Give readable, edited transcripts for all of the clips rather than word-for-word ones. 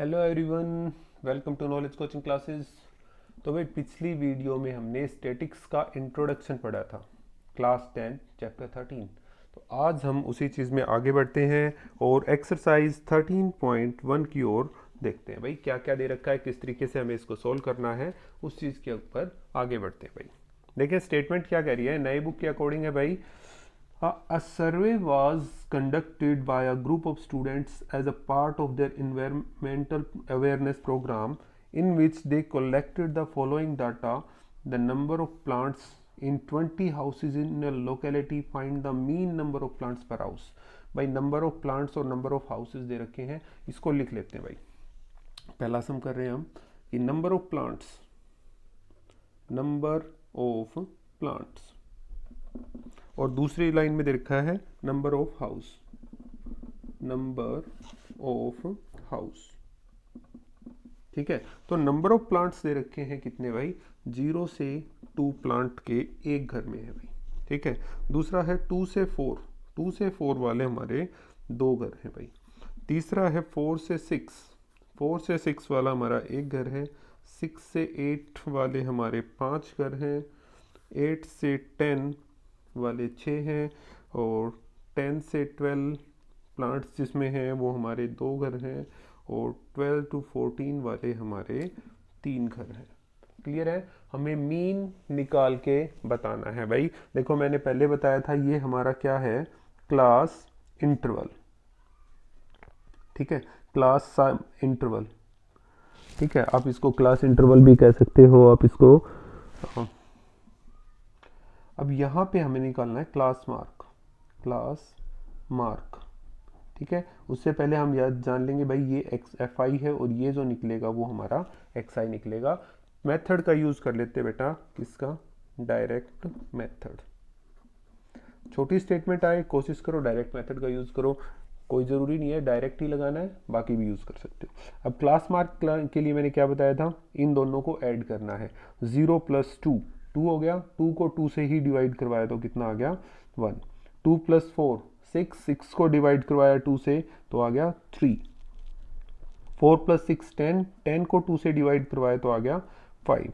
Hello everyone, welcome to knowledge coaching classes. तो भाई पिछली वीडियो में हमने स्टैटिक्स का इंट्रोडक्शन पढ़ा था, क्लास 10 चैप्टर 13। तो आज हम उसी चीज़ में आगे बढ़ते हैं और एक्सरसाइज 13.1 की ओर देखते हैं। भाई क्या क्या दे रखा है, किस तरीके से हमें इसको सोल्व करना है, उस चीज़ के ऊपर आगे बढ़ते हैं। भाई देखिए स्टेटमेंट क्या कह रही है, नई बुक के अकॉर्डिंग है भाई। A survey was conducted by a group of students as a part of their environmental awareness program, in which they collected the following data: the number of plants in 20 houses in a locality, find the mean number of plants per house। भाई number of plants और number of houses they रखे हैं, इसको लिख लेते हैं। भाई पहला सम कर रहे हैं हम कि number of plants, number of plants, और दूसरी लाइन में दे रखा है number of house, number of house. ठीक है, तो नंबर ऑफ प्लांट्स दे रखे हैं कितने भाई, 0 से 2 प्लांट के एक घर में है भाई। ठीक है, दूसरा है 2 से 4, 2 से 4 वाले हमारे 2 घर हैं भाई। तीसरा है 4 से 6, 4 से 6 वाला हमारा एक घर है। 6 से 8 वाले हमारे 5 घर हैं। 8 से 10 वाले 6 हैं, और 10 से 12 प्लांट्स जिसमें हैं वो हमारे 2 घर हैं, और 12 to 14 वाले हमारे 3 घर हैं। क्लियर है, हमें मीन निकाल के बताना है। भाई देखो मैंने पहले बताया था ये हमारा क्या है, क्लास इंटरवल। ठीक है, क्लास इंटरवल। ठीक है, आप इसको क्लास इंटरवल भी कह सकते हो, आप इसको। अब यहाँ पे हमें निकालना है क्लास मार्क, क्लास मार्क। ठीक है, उससे पहले हम याद जान लेंगे भाई ये एक्स एफ आई है, और ये जो निकलेगा वो हमारा एक्स आई निकलेगा। मेथड का यूज कर लेते बेटा, किसका, डायरेक्ट मेथड। छोटी स्टेटमेंट आए कोशिश करो डायरेक्ट मेथड का यूज करो, कोई ज़रूरी नहीं है डायरेक्ट ही लगाना है, बाकी भी यूज़ कर सकते हो। अब क्लास मार्क के लिए मैंने क्या बताया था, इन दोनों को ऐड करना है। 0 + 2, 2 हो गया, 2 को 2 से ही डिवाइड करवाया तो कितना आ गया, 1। 2 + 4 6, 6 को डिवाइड करवाया 2 से तो आ गया 3। 4 + 6 10, 10 को 2 से डिवाइड करवाया तो आ गया 5।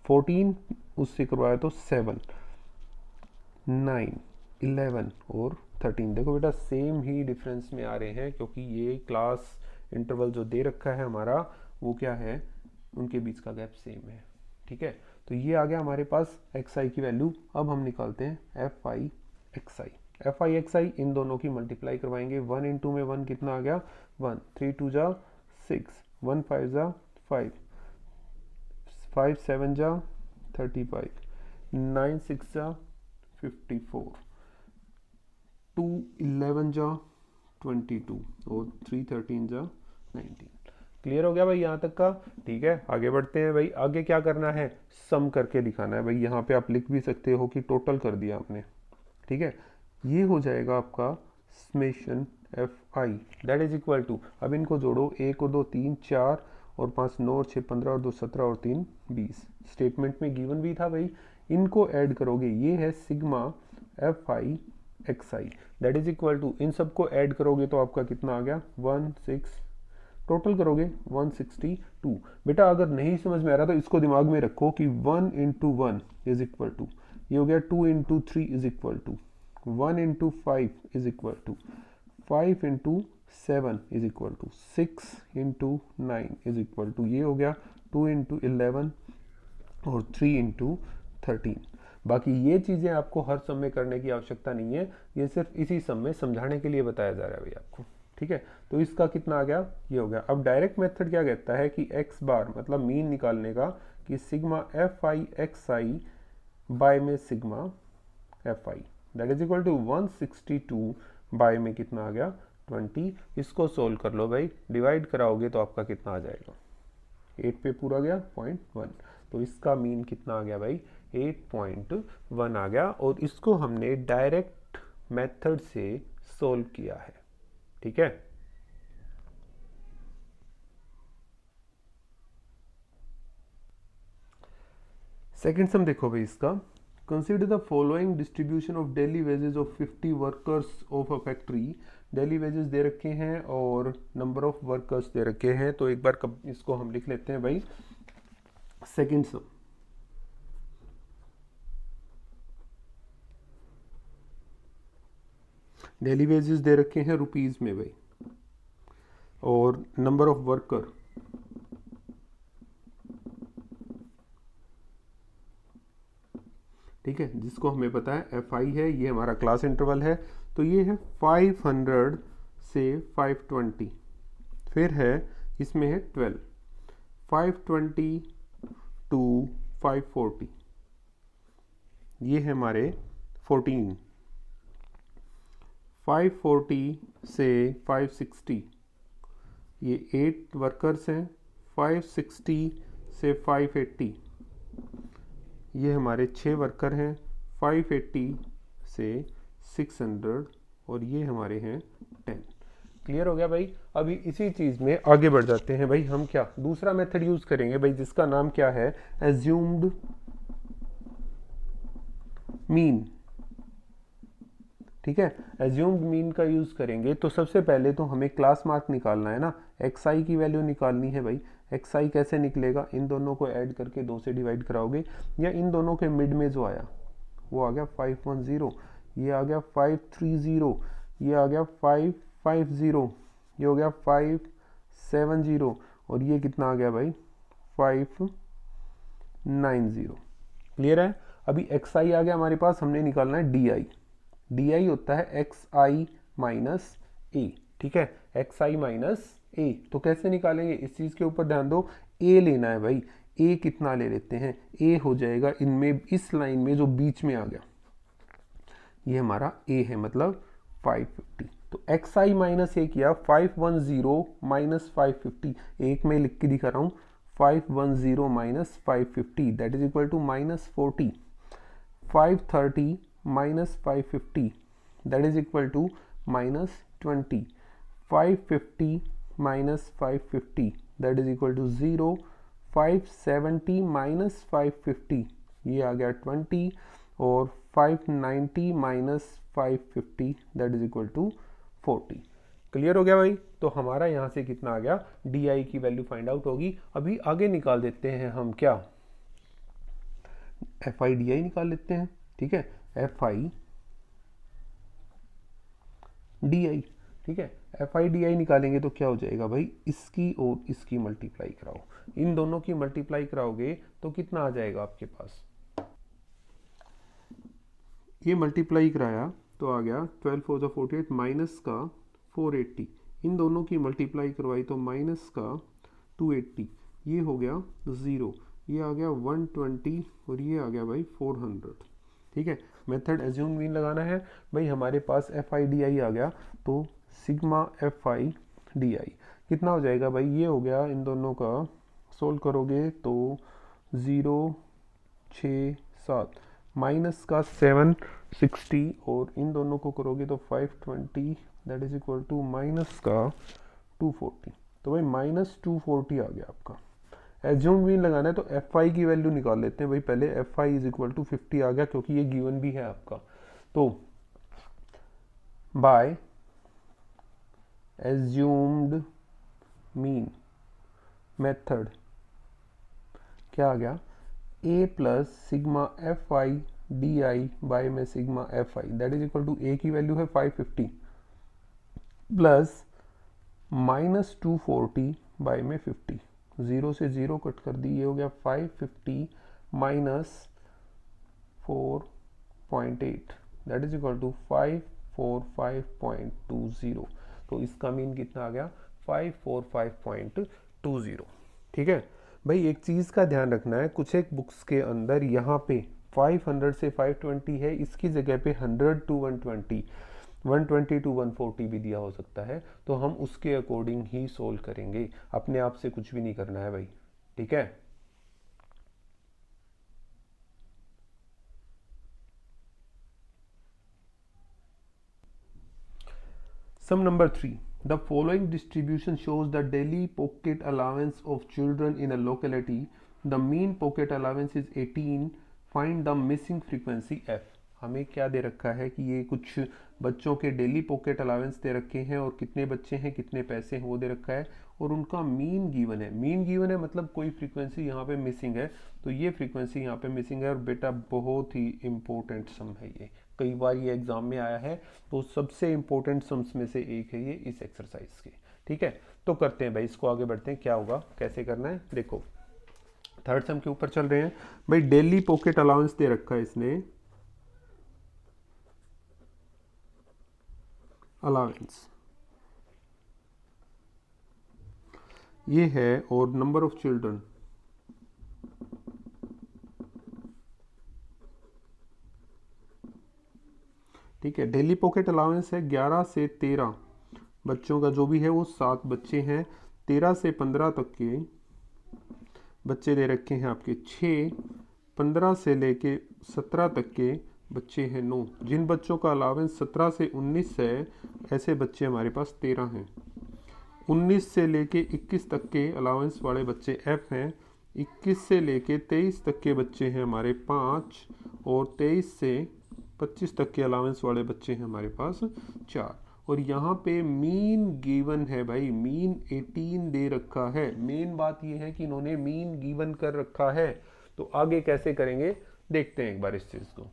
14 उससे करवाया तो 7, 9, 11 और 13। देखो बेटा सेम ही डिफरेंस में आ रहे हैं, क्योंकि ये क्लास इंटरवल जो दे रखा है हमारा वो क्या है, उनके बीच का गैप सेम है। ठीक है, तो ये आ गया हमारे पास एक्स आई की वैल्यू। अब हम निकालते हैं F I X I. F I X I इन दोनों की मल्टीप्लाई करवाएंगे। 1 × में 1 कितना आ गया, 1। 3 × 2 = 6, 1 × 5 = 5, 5 × 7 = 35, 9 × 6 = 54, 2 × 11 = 22, और 3 × 13 = 19। क्लियर हो गया भाई यहाँ तक का। ठीक है, आगे बढ़ते हैं। भाई आगे क्या करना है, सम करके दिखाना है। भाई यहाँ पे आप लिख भी सकते हो कि टोटल कर दिया आपने। ठीक है, ये हो जाएगा आपका summation F I, that is equal to, अब इनको जोड़ो, 1 और 2 3 4 और 5 9 और 6 15 और 2 17 और 3 20। स्टेटमेंट में गिवन भी था भाई, इनको ऐड करोगे, ये है sigma F I X I, that is equal to, इन सबको ऐड करोगे तो आपका कितना आ गया, 16, टोटल करोगे 162। बेटा अगर नहीं समझ में आ रहा तो इसको दिमाग में रखो कि 1 × 1 इज इक्वल टू, ये हो गया 2 × 3 is equal to 1 × 5 is equal to 5 × 7 is equal to 6 × 9 is equal to, ये हो गया 2 × 11 और 3 × 13। बाकी ये चीज़ें आपको हर सम में करने की आवश्यकता नहीं है, ये सिर्फ इसी सम में समझाने के लिए बताया जा रहा है भाई आपको। ठीक है, तो इसका कितना आ गया, ये हो गया। अब डायरेक्ट मेथड क्या कहता है कि एक्स बार मतलब मीन निकालने का, कि sigma F I X I by में sigma F I, that is equal to 162 by में कितना आ गया 20। इसको सोल्व कर लो भाई, डिवाइड कराओगे तो आपका कितना आ जाएगा, 8 पे पूरा गया 0.1, तो इसका मीन कितना आ गया भाई, 8.1 आ गया। और इसको हमने डायरेक्ट मेथड से सोल्व किया है। ठीक है, सेकंड सम देखो भाई इसका, consider the following distribution of daily wages of 50 workers of a factory. Daily wages दे रखे हैं और नंबर ऑफ वर्कर्स दे रखे हैं, तो एक बार इसको हम लिख लेते हैं भाई सेकंड सम। डेली वेजेस दे रखे हैं रुपीज में भाई, और नंबर ऑफ वर्कर ठीक है, जिसको हमें पता है एफ आई है, ये हमारा क्लास इंटरवल है, तो ये है 500 से 520, फिर है इसमें है 12, 520 टू 540, ये है हमारे 14, 540 से 560, ये 8 वर्कर्स हैं, 560 से 580, ये हमारे 6 वर्कर हैं, 580 से 600, और ये हमारे हैं 10। क्लियर हो गया भाई। अभी इसी चीज़ में आगे बढ़ जाते हैं भाई, हम क्या दूसरा मेथड यूज़ करेंगे भाई, जिसका नाम क्या है एज्यूम्ड मीन। ठीक है, एज्यूम्ड मीन का यूज़ करेंगे। तो सबसे पहले तो हमें क्लास मार्क निकालना है ना, एक्स आई की वैल्यू निकालनी है भाई। एक्स आई कैसे निकलेगा, इन दोनों को ऐड करके 2 से डिवाइड कराओगे, या इन दोनों के मिड में जो आया वो आ गया 510, ये आ गया 530, ये आ गया 550, ये हो गया 570, और ये कितना आ गया भाई 590। क्लियर है। अभी एक्स आई आ गया हमारे पास, हमने निकालना है डी आई। डी आई होता है एक्स आई माइनस ए। ठीक है, एक्स आई माइनस ए। तो कैसे निकालेंगे, इस चीज के ऊपर ध्यान दो, ए लेना है भाई। ए कितना ले लेते हैं, ए हो जाएगा इनमें इस लाइन में जो बीच में आ गया, ये हमारा ए है, मतलब 550। तो एक्स आई माइनस ए किया 510 माइनस 550, एक में लिख के दिखा रहा हूं 510 minus 550 that is equal to minus 40, 530 minus 550 that is equal to minus 20, 550 minus 550 that is equal to 0, 570 minus 550 ये आ गया 20, और 590 minus 550 that is equal to 40। Clear हो गया भाई। तो हमारा यहां से कितना आ गया, डी आई की वैल्यू फाइंड आउट होगी। अभी आगे निकाल देते हैं हम क्या, एफ आई डी आई निकाल लेते हैं। ठीक है, एफ आई डी आई। ठीक है, एफ आई डी आई निकालेंगे तो क्या हो जाएगा भाई, इसकी और इसकी मल्टीप्लाई कराओ, इन दोनों की मल्टीप्लाई कराओगे तो कितना आ जाएगा आपके पास, ये मल्टीप्लाई कराया तो आ गया 12 4 48 माइनस का 480, इन दोनों की मल्टीप्लाई करवाई तो माइनस का 280, ये हो गया 0, ये आ गया 120, और ये आ गया भाई 400। ठीक है, मेथड एज्यूम मीन लगाना है भाई। हमारे पास एफ आई डी आई आ गया, तो सिग्मा एफ आई डी आई कितना हो जाएगा भाई, ये हो गया, इन दोनों का सोल्व करोगे तो 0 6 7 माइनस का 760, और इन दोनों को करोगे तो 520 that is equal to minus का 240। तो भाई माइनस 240 आ गया आपका। एज्यूम मीन लगाना है तो एफ आई की वैल्यू निकाल लेते हैं भाई पहले। F I is equal to 50 आ गया, क्योंकि ये गिवन भी है आपका। तो बाय एज्यूम्ड मीन मेथड क्या आ गया, A plus sigma F I D I by में sigma F I that is equal to A की वैल्यू है 550 प्लस माइनस 240 बाय में 50, 0 से 0 कट कर दी, ये हो गया 550 minus 4.8 that is equal to 545.20। तो इसका मीन कितना आ गया 545.20। ठीक है भाई, एक चीज़ का ध्यान रखना है, कुछ एक बुक्स के अंदर यहाँ पे 500 से 520 है, इसकी जगह पे 100 to 120, 120 to 140 भी दिया हो सकता है, तो हम उसके अकॉर्डिंग ही सोल्व करेंगे, अपने आप से कुछ भी नहीं करना है भाई। ठीक है, सम number 3, the following distribution shows the daily pocket allowance of children in a locality. The mean pocket allowance is 18 find the missing frequency F. हमें क्या दे रखा है कि ये कुछ बच्चों के डेली पॉकेट अलाउंस दे रखे हैं और कितने बच्चे हैं कितने पैसे हैं वो दे रखा है और उनका मीन गिवन है। मीन गिवन है मतलब कोई फ्रीक्वेंसी यहाँ पे मिसिंग है, तो ये फ्रीक्वेंसी यहाँ पे मिसिंग है। और बेटा बहुत ही इंपॉर्टेंट सम है ये, कई बार ये एग्जाम में आया है, तो सबसे इंपॉर्टेंट सम्स में से एक है ये इस एक्सरसाइज के। ठीक है, तो करते हैं भाई, इसको आगे बढ़ते हैं, क्या होगा कैसे करना है। देखो थर्ड सम के ऊपर चल रहे हैं भाई। डेली पॉकेट अलाउंस दे रखा है इसने, अलाउंस ये है, और नंबर ऑफ चिल्ड्रन ठीक है। डेली पॉकेट अलाउंस है 11 से 13 बच्चों का जो भी है वो 7 बच्चे हैं। 13 से 15 तक के बच्चे दे रखे हैं आपके 6, 15 से लेके 17 तक के बच्चे हैं 9। जिन बच्चों का अलाउंस 17 से 19 है ऐसे बच्चे हमारे पास 13 हैं। 19 से लेके 21 तक के अलाउंस वाले बच्चे F हैं। 21 से लेके 23 तक के बच्चे हैं हमारे 5, और 23 से 25 तक के अलाउंस वाले बच्चे हैं हमारे पास 4। और यहाँ पे मीन गिवन है भाई, मीन 18 दे रखा है। मेन बात ये है कि इन्होंने मीन गिवन कर रखा है, तो आगे कैसे करेंगे देखते हैं एक बार इस चीज को।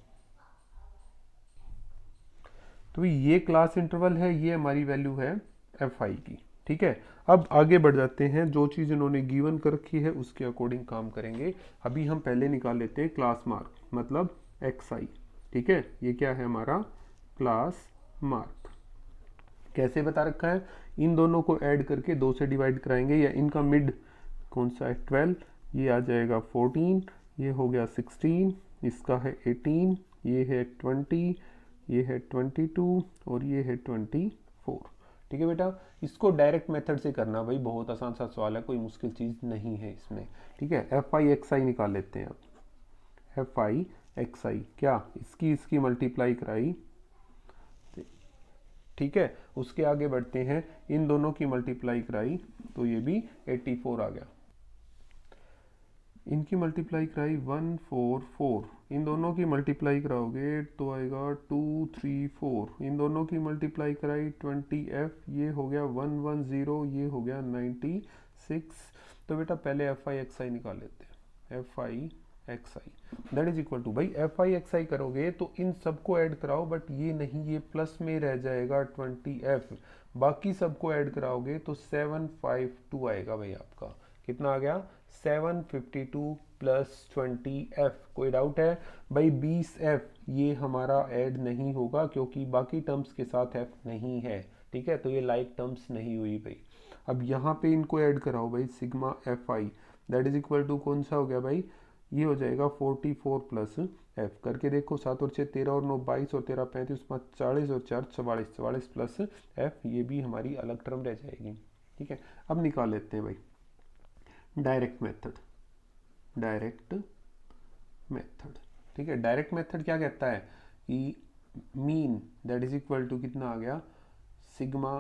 तो ये क्लास इंटरवल है, ये हमारी वैल्यू है Fi की। ठीक है, अब आगे बढ़ जाते हैं, जो चीज़ इन्होंने गिवन कर रखी है उसके अकॉर्डिंग काम करेंगे। अभी हम पहले निकाल लेते हैं क्लास मार्क, मतलब xi। ठीक है, ये क्या है हमारा क्लास मार्क। कैसे बता रखा है, इन दोनों को ऐड करके 2 से डिवाइड कराएंगे, या इनका मिड कौन सा है 12, ये आ जाएगा 14, ये हो गया 16, इसका है 18, ये है 20, ये है 22 और ये है 24। ठीक है बेटा, इसको डायरेक्ट मेथड से करना भाई, बहुत आसान सा सवाल है, कोई मुश्किल चीज़ नहीं है इसमें। ठीक है, Fi निकाल लेते हैं अब। Fi क्या, इसकी मल्टीप्लाई कराई। ठीक है, उसके आगे बढ़ते हैं, इन दोनों की मल्टीप्लाई कराई तो ये भी 84 आ गया। इनकी मल्टीप्लाई कराई 144, इन दोनों की मल्टीप्लाई कराओगे तो आएगा 234। इन दोनों की मल्टीप्लाई कराई 20f, ये हो गया 110, ये हो गया 96। तो बेटा पहले Fi निकाल लेते हैं। Fi that is equal to भाई Fi करोगे तो इन सबको ऐड कराओ, बट ये नहीं, ये प्लस में रह जाएगा 20f। बाकी सबको ऐड कराओगे तो 752 आएगा भाई आपका। कितना आ गया 752 प्लस 20f। कोई डाउट है भाई 20f ये हमारा ऐड नहीं होगा क्योंकि बाकी टर्म्स के साथ f नहीं है। ठीक है, तो ये लाइक टर्म्स नहीं हुई भाई। अब यहाँ पे इनको ऐड कराओ भाई, sigma Fi that is equal to कौन सा हो गया भाई, ये हो जाएगा 44 प्लस f। करके देखो, 7 और 6 13 और 9 22 और 13 35 5 40 और 4 44, 44 प्लस f, ये भी हमारी अलग टर्म रह जाएगी। ठीक है, अब निकाल लेते हैं भाई डायरेक्ट मेथड। ठीक है, डायरेक्ट मेथड क्या कहता है कि mean that is equal to कितना आ गया, सिग्मा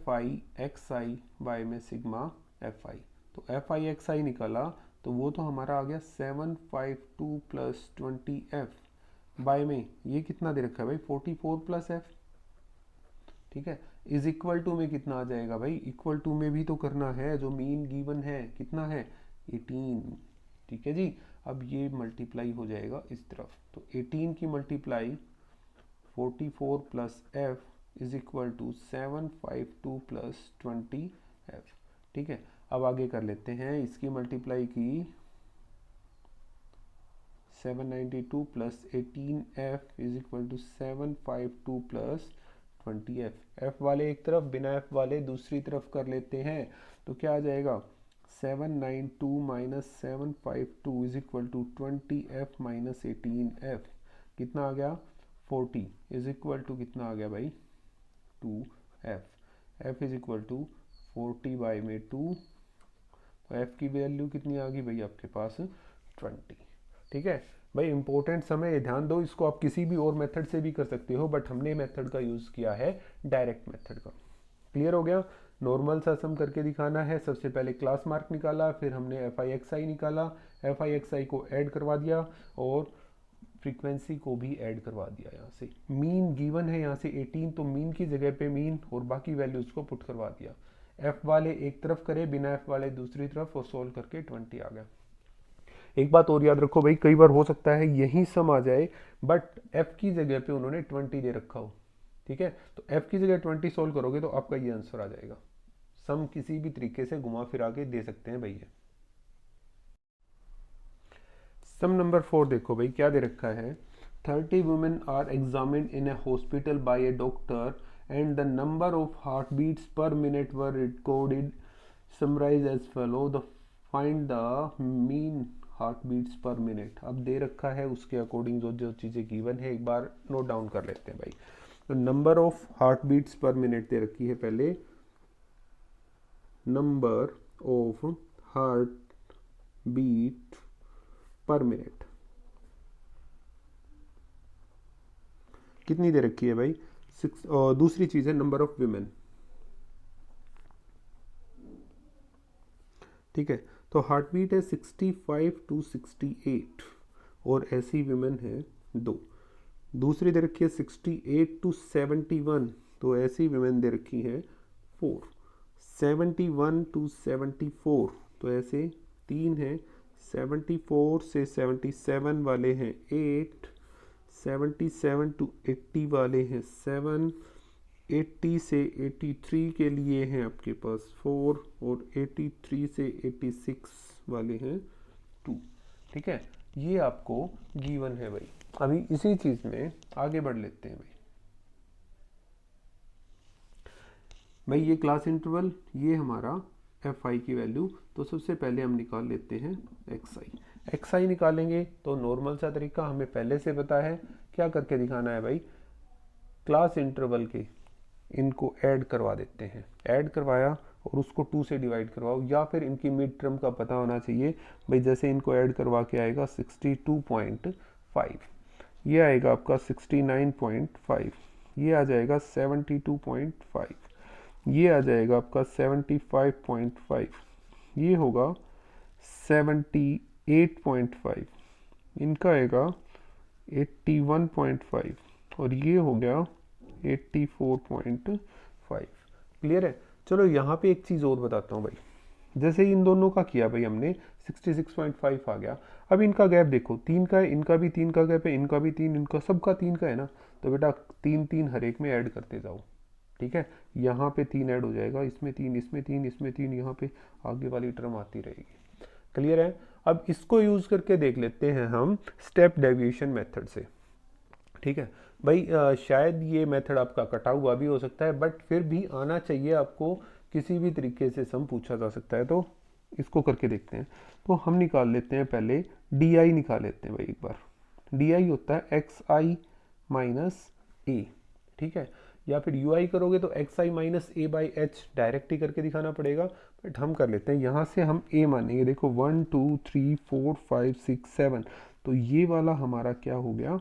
Fi xi बाय में सिग्मा Fi। तो Fi xi निकाला तो वो तो हमारा आ गया 752 प्लस 20f बाय में ये कितना दे रखा है भाई 44 प्लस f। ठीक है, इज इक्वल टू में कितना आ जाएगा भाई, इक्वल टू में भी तो करना है, जो मीन गिवन है कितना है 18। ठीक है जी, अब ये मल्टीप्लाई हो जाएगा इस तरफ, तो 18 की multiply 44 plus f is equal to 752 plus 20f। ठीक है, अब आगे कर लेते हैं, इसकी मल्टीप्लाई की 792 plus 18f is equal to 752 plus 20f। f वाले एक तरफ, बिना f वाले दूसरी तरफ कर लेते हैं, तो क्या आ जाएगा 792 minus 752 is equal to 20f minus 18f। कितना आ गया 40 इज इक्वल टू कितना आ गया भाई 2f। f is equal to 40 by में 2, तो f की वैल्यू कितनी आ गई भाई आपके पास 20। ठीक है भाई, इंपॉर्टेंट समय ध्यान दो, इसको आप किसी भी और मेथड से भी कर सकते हो, बट हमने मेथड का यूज किया है डायरेक्ट मेथड का। क्लियर हो गया, नॉर्मल सा सम करके दिखाना है। सबसे पहले क्लास मार्क निकाला, फिर हमने Fi निकाला, Fi को ऐड करवा दिया और फ्रीक्वेंसी को भी ऐड करवा दिया। यहाँ से मीन गिवन है यहाँ से 18, तो मीन की जगह पे मीन और बाकी वैल्यूज को पुट करवा दिया। एफ वाले एक तरफ करे, बिना एफ वाले दूसरी तरफ, और सोल्व करके 20 आ गया। एक बात और याद रखो भाई, कई बार हो सकता है यही सम आ जाए बट एफ की जगह पे उन्होंने 20 दे रखा हो, ठीक है, तो एफ की जगह 20 सोल्व करोगे तो आपका ये आंसर आ जाएगा। सम किसी भी तरीके से घुमा फिरा के दे सकते हैं भैया। सम नंबर 4 देखो भाई क्या दे रखा है। 30 women are examined in a hospital by a doctor and the number of heart beats per minute were recorded summarise as follow the find the mean heart beats per minute. अब दे रखा है उसके अकॉर्डिंग जो जो चीज़ें given है एक बार नोट डाउन कर लेते हैं भाई। तो number of heart beats per minute दे रखी है, पहले number of heart beat per minute कितनी दे रखी है भाई 6, और दूसरी चीज है नंबर ऑफ विमेन, ठीक है। तो हार्ट बीट है 65 to 68 और ऐसी विमेन है 2। दूसरी दे रखी है 68 to 71, तो ऐसी विमेन दे रखी है 4। 71 to 74, तो ऐसे 3 है। 74 से 77 वाले हैं 8, 77 to 80 वाले हैं 7, 80 से 83 के लिए हैं आपके पास 4, और 83 से 86 वाले हैं 2, ठीक है। ये आपको गिवन है भाई। अभी इसी चीज में आगे बढ़ लेते हैं भाई। ये क्लास इंटरवल, ये हमारा एफ आई की वैल्यू, तो सबसे पहले हम निकाल लेते हैं एक्स आई। एक्स आई निकालेंगे तो नॉर्मल सा तरीका हमें पहले से पता है, क्या करके दिखाना है भाई, क्लास इंटरवल के इनको ऐड करवा देते हैं। ऐड करवाया और उसको 2 से डिवाइड करवाओ, या फिर इनकी मिड टर्म का पता होना चाहिए भाई। जैसे इनको ऐड करवा के आएगा 62.5, ये आएगा आपका 69.5, ये आ जाएगा 72.5, ये आ जाएगा आपका 75.5, ये होगा 78.5, इनका आएगा 81.5, और ये हो गया 84.5। क्लियर है। चलो यहाँ पे एक चीज़ और बताता हूँ भाई। जैसे इन दोनों का किया भाई हमने 66.5 आ गया। अब इनका गैप देखो 3 का है, इनका भी 3 का गैप है, इनका भी 3, इनका सबका 3 का है ना, तो बेटा 3 हर एक में ऐड करते जाओ, ठीक है। यहाँ पे 3 ऐड हो जाएगा, इसमें 3, इसमें 3, इसमें 3, यहाँ पे आगे वाली टर्म आती रहेगी। क्लियर है। अब इसको यूज करके देख लेते हैं हम स्टेप डेविएशन मेथड से, ठीक है भाई। शायद ये मेथड आपका कटा हुआ भी हो सकता है, बट फिर भी आना चाहिए आपको, किसी भी तरीके से सम पूछा जा सकता है। तो इसको करके देखते हैं। तो हम निकाल लेते हैं, पहले डी आई निकाल लेते हैं भाई एक बार। डी आई होता है एक्स आई माइनस ए, ठीक है, या फिर यू आई करोगे तो X I minus A by H direct ही करके दिखाना पड़ेगा, बट हम कर लेते हैं। यहाँ से हम ए मानेंगे, देखो 1 2 3 4 5 6 7, तो ये वाला हमारा क्या हो गया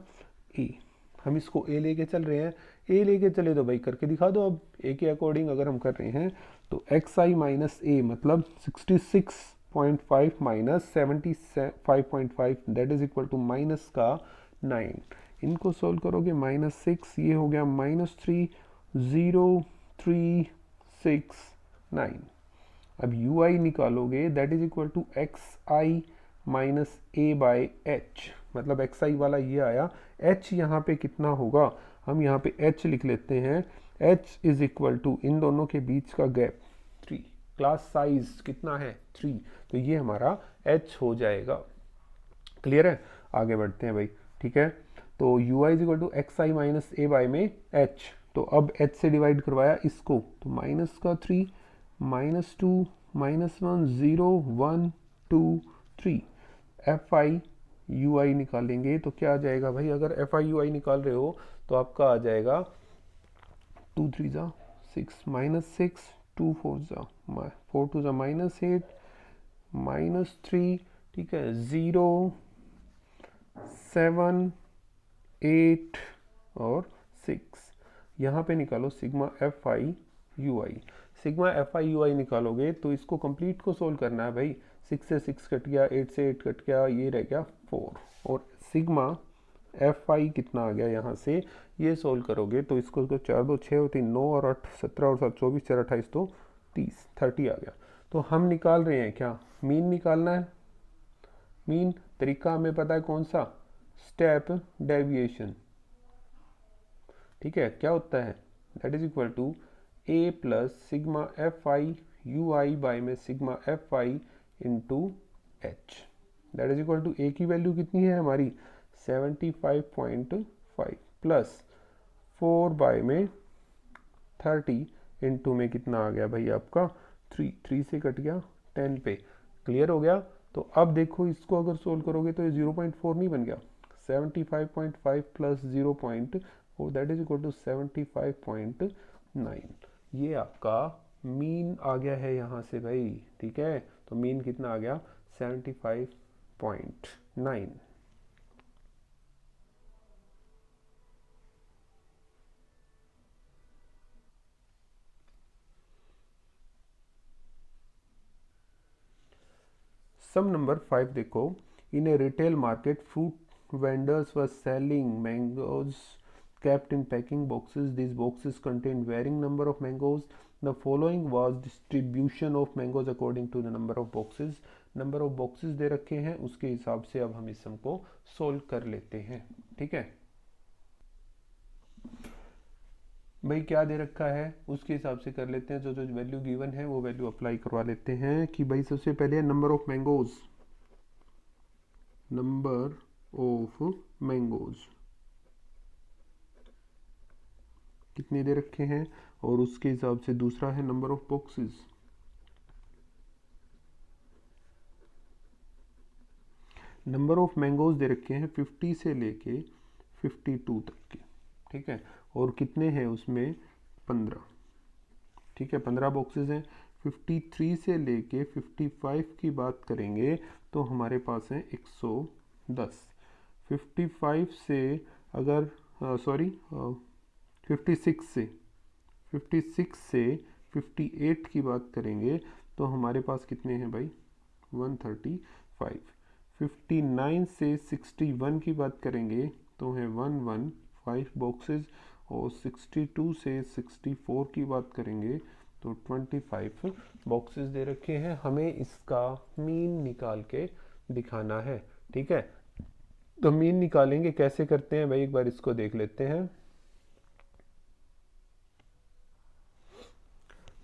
ए। हम इसको ए लेके चल रहे हैं, ए लेके चले तो भाई करके दिखा दो। अब ए के अकॉर्डिंग अगर हम कर रहे हैं तो एक्स आई माइनस ए मतलब 66.5 minus 75.5, that is equal to minus का 9। इनको सोल्व करोगे -6, ये हो गया -30369। अब यू आई निकालोगे, that is equal to X I minus A by H, मतलब एक्स आई वाला ये आया। एच यहाँ पे कितना होगा, हम यहाँ पे एच लिख लेते हैं। एच इज इक्वल टू इन दोनों के बीच का गैप 3, क्लास साइज कितना है 3, तो ये हमारा एच हो जाएगा। क्लियर है। आगे बढ़ते हैं भाई, ठीक है। तो U I is equal to X I minus A by में एच, तो अब एच से डिवाइड करवाया इसको, तो माइनस का 3, -2, -1 0 1 2 3। एफ आई यू आई निकालेंगे तो क्या आ जाएगा भाई, अगर एफ आई यू आई निकाल रहे हो तो आपका आ जाएगा 2 3 जा 6, -6 2 4 जा 4 2 जा -8 -3, ठीक है, 0 7 8 और 6। यहाँ पे निकालो sigma F I U I. Sigma F I U I निकालोगे तो इसको कंप्लीट को सोल्व करना है भाई। 6 से 6 कट गया, 8 से 8 कट गया, ये रह गया 4, और सिग्मा एफ आई कितना आ गया यहाँ से, ये सोल्व करोगे तो इसको 4 2 6 3 9 और 8 17 और 7 24 4 28 तो 30 30 आ गया। तो हम निकाल रहे हैं क्या, मीन निकालना है। मीन तरीका हमें पता है कौन सा, स्टेप डेविएशन। ठीक है, क्या होता है, that is equal to A plus sigma F I U I by में sigma F I into H. That is equal to A की वैल्यू कितनी है हमारी 75.5 प्लस 4 बाय में 30 इंटू में कितना आ गया भाई आपका 3, 3 से कट गया 10 पे। क्लियर हो गया। तो अब देखो इसको अगर सोल्व करोगे तो ये 0.4 नहीं बन गया, 75.5 plus 0.4 that is equal to 75.9। ये आपका मीन आ गया है यहाँ से भाई। ठीक है, तो मीन कितना आ गया 75.9। सम नंबर 5 देखो, in a retail market fruit vendors were selling mangoes kept in packing boxes. These boxes contained varying number of mangoes. The following was distribution of mangoes according to the number of boxes. Number of boxes दे रखे हैं, उसके हिसाब से अब हम इस सम को solve कर लेते हैं। ठीक है भाई, क्या दे रखा है उसके हिसाब से कर लेते हैं। जो जो वैल्यू गिवन है वो वैल्यू अप्लाई करवा लेते हैं कि भाई सबसे पहले number of mangoes, number of mangoes कितने दे रखे हैं, और उसके हिसाब से दूसरा है number of boxes. Number of mangoes दे रखे हैं 50 से लेके 52 तक के। ठीक है, और कितने हैं उसमें 15। ठीक है, 15 बॉक्सेस हैं। 53 से लेके 55 की बात करेंगे तो हमारे पास है 110। 55 से अगर 56 से 58 की बात करेंगे तो हमारे पास कितने हैं भाई 135। 59 से 61 की बात करेंगे तो है 115 बॉक्सेस, और 62 से 64 की बात करेंगे तो 25 बॉक्सेस दे रखे हैं। हमें इसका मीन निकाल के दिखाना है। ठीक है, तो मीन निकालेंगे, कैसे करते हैं भाई एक बार इसको देख लेते हैं।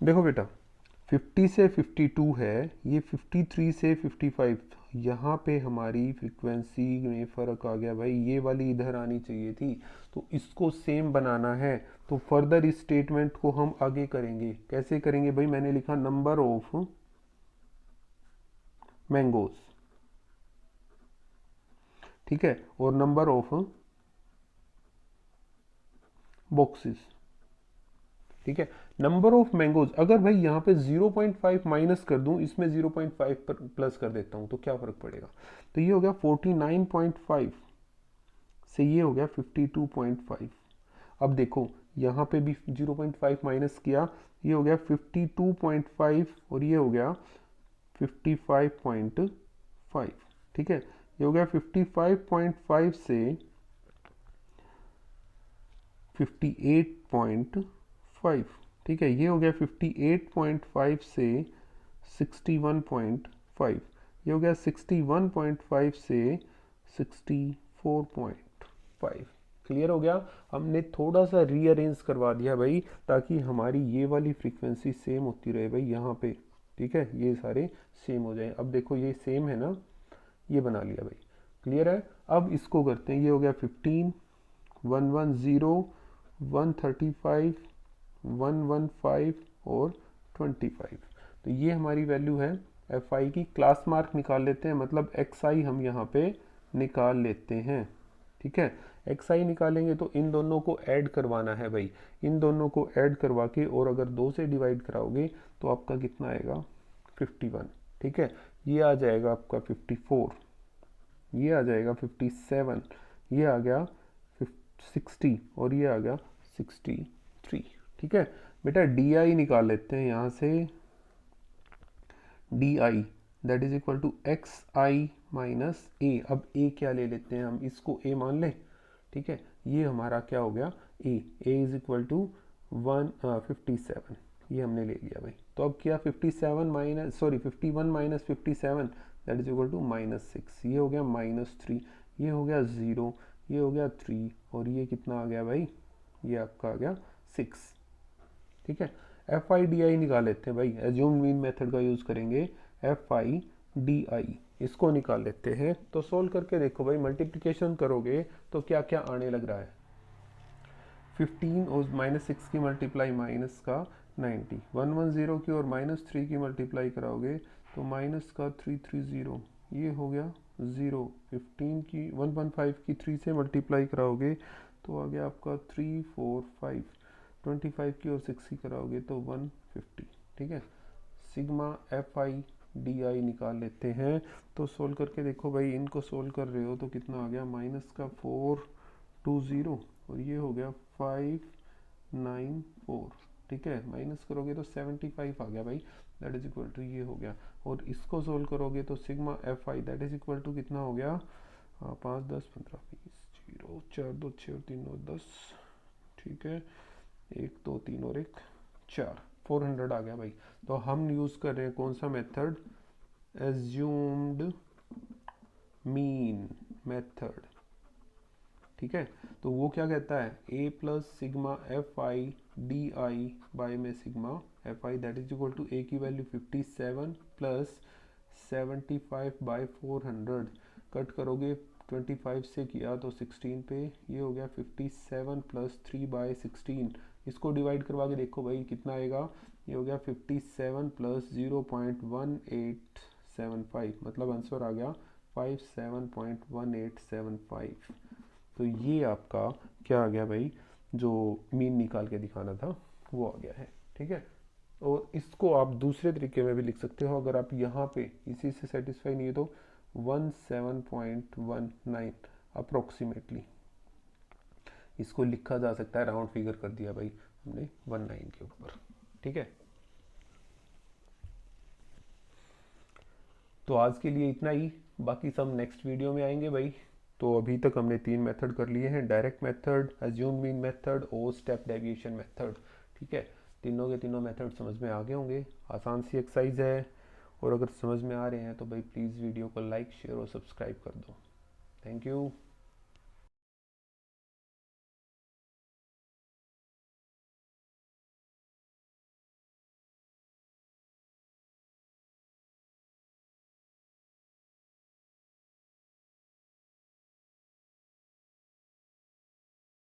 देखो बेटा, 50 से 52 है, ये 53 से 55, यहाँ पे हमारी फ्रीक्वेंसी में फ़र्क आ गया भाई, ये वाली इधर आनी चाहिए थी, तो इसको सेम बनाना है। तो फर्दर इस स्टेटमेंट को हम आगे करेंगे। कैसे करेंगे भाई, मैंने लिखा नंबर ऑफ मैंगोज, ठीक है, और नंबर ऑफ बॉक्सेस। ठीक है, नंबर ऑफ मैंगोज, अगर भाई यहाँ पे 0.5 माइनस कर दूं, इसमें 0.5 प्लस कर देता हूं तो क्या फर्क पड़ेगा। तो ये हो गया 49.5 से ये हो गया 52.5। अब देखो यहाँ पे भी 0.5 माइनस किया, ये हो गया 52.5 और ये हो गया 55.5। ठीक है, ये हो गया 55.5 से 58.5। ठीक है, ये हो गया 58.5 से 61.5, ये हो गया 61.5 से 64.5। क्लियर हो गया। हमने थोड़ा सा रीअरेंज करवा दिया भाई, ताकि हमारी ये वाली फ्रीक्वेंसी सेम होती रहे भाई यहाँ पे। ठीक है, ये सारे सेम हो जाए। अब देखो ये सेम है ना, ये बना लिया भाई। क्लियर है। अब इसको करते हैं, ये हो गया 15, 110, 135, 115 और 25। तो ये हमारी वैल्यू है एफ आई की। क्लास मार्क निकाल लेते हैं, मतलब एक्स आई हम यहाँ पे निकाल लेते हैं। ठीक है, एक्स आई निकालेंगे तो इन दोनों को ऐड करवाना है भाई, इन दोनों को ऐड करवा के, और अगर 2 से डिवाइड कराओगे तो आपका कितना आएगा 51। ठीक है, ये आ जाएगा आपका 54, ये आ जाएगा 57, ये आ गया 60 और ये आ गया 63। ठीक है बेटा, डी आई निकाल लेते हैं यहाँ से। D I that is equal to X I minus A. अब ए क्या ले लेते हैं हम, इसको ए मान लें, ठीक है, ये हमारा क्या हो गया, ए इज इक्वल टू 57, ये हमने ले लिया भाई। तो अब क्या 51 minus 57 that is equal to -6, ये हो गया -3, ये हो गया 0, ये हो गया 3, और ये कितना आ गया भाई, ये आपका आ गया 6। ठीक है, एफ आई डी आई निकाल लेते हैं भाई, एज्यूम मीन मेथड का यूज करेंगे, एफ आई डी आई इसको निकाल लेते हैं। तो सोल्व करके देखो भाई, मल्टीप्लिकेशन करोगे तो क्या क्या आने लग रहा है, 15 और -6 की मल्टीप्लाई माइनस का 90, 110 की और -3 की मल्टीप्लाई कराओगे तो माइनस का 330, ये हो गया 0, 15 की 115 की 3 से मल्टीप्लाई कराओगे तो आ गया आपका 345, 25 की और 6 की कराओगे तो 150। ठीक है, सिग्मा एफ आई डी आई निकाल लेते हैं। तो सोल्व करके देखो भाई, इनको सोल्व कर रहे हो तो कितना आ गया, माइनस का 420 और ये हो गया 594। ठीक है, माइनस करोगे तो 75 आ गया भाई, दैट इज इक्वल टू ये हो गया। और इसको सोल्व करोगे तो sigma F I that is equal to कितना हो गया, 5 10 15 20 0 4 2 6 और 3 9 10। ठीक है, 1 2 3 और 1 4, 400 आ गया भाई। तो हम यूज कर रहे हैं कौन सा मेथड, एज्यूम्ड मीन मेथड। ठीक है, तो वो क्या कहता है, a plus sigma F I D I by में sigma F I that is equal to A की वैल्यू 57 प्लस 75 बाई 400, कट करोगे 25 से किया तो 16 पे, ये हो गया 57 प्लस 3 बाई 16, इसको डिवाइड करवा के देखो भाई कितना आएगा, ये हो गया 57 प्लस 0.1875, मतलब आंसर आ गया 57.1875। तो ये आपका क्या आ गया भाई, जो मीन निकाल के दिखाना था वो आ गया है। ठीक है, और इसको आप दूसरे तरीके में भी लिख सकते हो, अगर आप यहाँ पे इसी से सेटिस्फाई नहीं है तो 17.19 अप्रोक्सीमेटली इसको लिखा जा सकता है, राउंड फिगर कर दिया भाई हमने 19 के ऊपर। ठीक है, तो आज के लिए इतना ही, बाकी सब नेक्स्ट वीडियो में आएंगे भाई। तो अभी तक हमने 3 मेथड कर लिए हैं, direct method, assume mean method और स्टेप डेविएशन मेथड। ठीक है, तीनों के तीनों मेथड समझ में आ गए होंगे, आसान सी एक्सरसाइज है। और अगर समझ में आ रहे हैं तो भाई प्लीज़ वीडियो को लाइक शेयर और सब्सक्राइब कर दो। Thank you.